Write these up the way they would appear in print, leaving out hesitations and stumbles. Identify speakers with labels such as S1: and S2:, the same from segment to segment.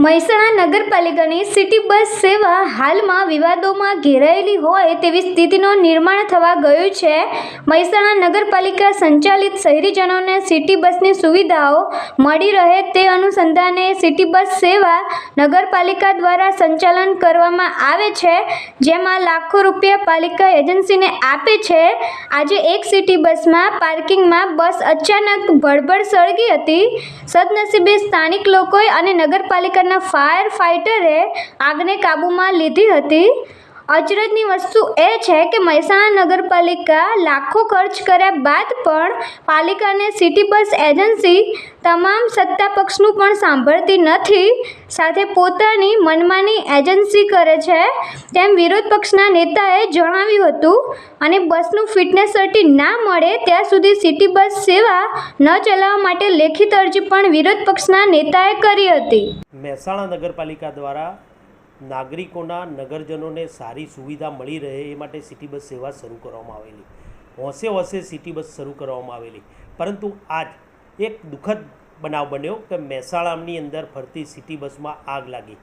S1: મહેસાણા નગરપાલિકાની city bus સેવા હાલમાં વિવાદોમાં ઘેરાયેલી હોય તેવી સ્થિતિનું નિર્માણ થવા ગયું છે। મહેસાણા નગરપાલિકા સંચાલિત શહેરીજનોને સિટી બસની સુવિધાઓ મળી રહે તે અનુસંધાને સિટી બસ સેવા નગરપાલિકા દ્વારા સંચાલન કરવામાં આવે છે, જેમાં લાખો રૂપિયા પાલિકા એજન્સીને આપે છે। આજે એક સિટી બસમાં પાર્કિંગમાં બસ અચાનક ભડભડ સળગી હતી। સદનસીબે સ્થાનિક લોકોએ અને નગરપાલિકા ફાયર ફાઇટરે આગને કાબૂમાં લીધી હતી। અચરજની વસ્તુ એ છે કે મહેસાણા નગરપાલિકા લાખો ખર્ચ કર્યા બાદ પણ પાલિકાને સિટી બસ એજન્સી તમામ સત્તા પક્ષનું પણ સાંભળતી નથી, સાથે પોતાની મનમાની એજન્સી કરે છે તેમ વિરોધ પક્ષના નેતાએ જણાવ્યું હતું અને બસનું ફિટનેસ સર્ટી ના મળે ત્યાં સુધી સિટી બસ સેવા ન ચલાવવા માટે લેખિત અરજી પણ વિરોધ પક્ષના નેતાએ કરી હતી।
S2: મહેસાણા નગરપાલિકા દ્વારા નાગરિકોના નગરજનોને સારી સુવિધા મળી રહે એ માટે સિટી બસ સેવા શરૂ કરવામાં આવેલી, હોંશે હોંશે સિટી બસ શરૂ કરવામાં આવેલી, પરંતુ આજ એક દુઃખદ બનાવ બન્યો કે મહેસાણાની અંદર ફરતી સિટી બસમાં આગ લાગી।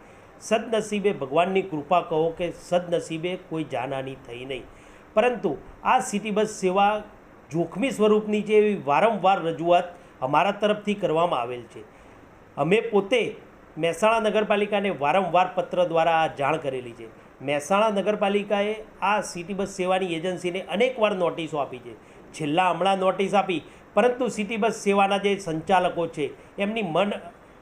S2: સદનસીબે ભગવાનની કૃપા કહો કે સદનસીબે કોઈ જાનહાની થઈ નહીં, પરંતુ આ સિટી બસ સેવા જોખમી સ્વરૂપની છે એવી વારંવાર રજૂઆત અમારા તરફથી કરવામાં આવેલ છે। અમે પોતે મહેસાણા નગરપાલિકાને વારંવાર પત્ર દ્વારા આ જાણ કરેલી છે। મહેસાણા નગરપાલિકાએ આ સિટી બસ સેવાની એજન્સીને અનેકવાર નોટિસો આપી છે, છેલ્લા હમણાં નોટિસ આપી, પરંતુ સિટી બસ સેવાના જે સંચાલકો છે એમની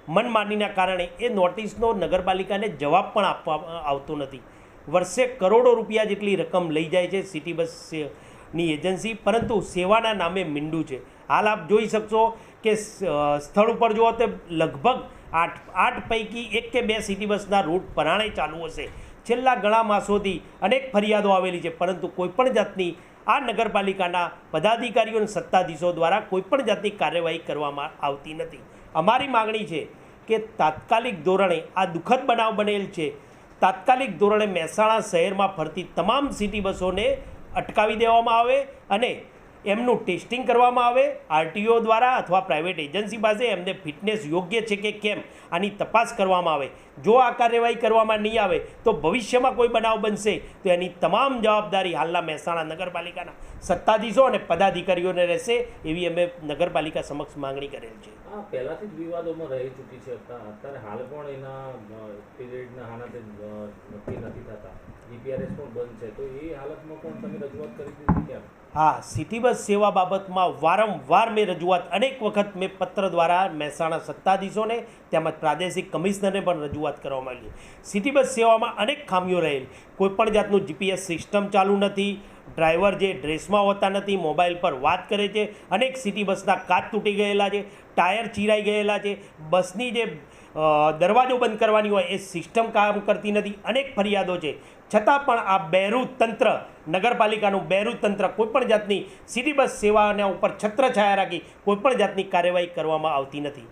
S2: મનમાનીના કારણે એ નોટિસનો નગરપાલિકાને જવાબ પણ આપવામાં આવતો નથી। વર્ષે કરોડો રૂપિયા જેટલી રકમ લઈ જાય છે સિટી બસની એજન્સી, પરંતુ સેવાના નામે મીંડું છે। હાલ આપ જોઈ શકશો કે સ્થળ ઉપર જુઓ તો લગભગ આઠ પૈકી 1 કે 2 સિટી બસના રૂટ પરાણે ચાલુ હશે। છેલ્લા ઘણા માસોથી અનેક ફરિયાદો આવેલી છે, પરંતુ કોઈપણ જાતની આ નગરપાલિકાના પદાધિકારીઓ અને સત્તાધીશો દ્વારા કોઈપણ જાતની કાર્યવાહી કરવામાં આવતી નથી। અમારી માગણી છે કે તાત્કાલિક ધોરણે આ દુઃખદ બનાવ બનેલ છે, તાત્કાલિક ધોરણે મહેસાણા શહેરમાં ફરતી તમામ સિટી બસોને અટકાવી દેવામાં આવે અને એમનું ટેસ્ટિંગ કરવામાં આવે આરટીઓ દ્વારા અથવા પ્રાઇવેટ એજન્સી પાસે એમને ફિટનેસ યોગ્ય છે કે કેમ આની તપાસ કરવામાં આવે। જો આ કાર્યવાહી કરવામાં નહીં આવે તો ભવિષ્યમાં કોઈ બનાવ બનશે તો એની તમામ જવાબદારી હાલના મહેસાણા નગરપાલિકાના સત્તાધીશો અને પદાધિકારીઓને રહેશે, એવી અમે નગરપાલિકા સમક્ષ માંગણી કરેલ છે।
S3: પહેલાથી જ વિવાદોમાં રહી ચૂકી છે, અત્યારે હાલ પણ એના પીરિયડના હાનાતે નક્કી નથી થતા, જીપીઆરએસ પણ બંધ છે, તો એ હાલતમાં પણ તમે રજૂઆત કરી દીધી કેમ?
S2: હા, સિટી બસ સેવા બાબતમાં વારંવાર મેં રજૂઆત અનેક વખત મેં પત્ર દ્વારા મહેસાણા સત્તાધીશોને તેમજ પ્રાદેશિક કમિશનરને પણ રજૂઆત કરવામાં આવી। સિટી બસ સેવામાં અનેક ખામીઓ રહેલ, કોઈપણ જાતનું જીપીએસ સિસ્ટમ ચાલુ નથી, ડ્રાઈવર જે ડ્રેસમાં હોતા નથી, મોબાઈલ પર વાત કરે છે, અનેક સિટી બસના કાચ તૂટી ગયેલા છે, ટાયર ચીરાઈ ગયેલા છે, બસની જે દરવાજો બંધ કરવાની હોય એ સિસ્ટમ કામ કરતી નથી, અનેક ફરિયાદો છે, છતાં પણ આ બેરું તંત્ર, નગરપાલિકાનું બેરું તંત્ર કોઈપણ જાતની સિટી બસ સેવાના ઉપર છત્રછાયા રાખી કોઈપણ જાતની કાર્યવાહી કરવામાં આવતી નથી।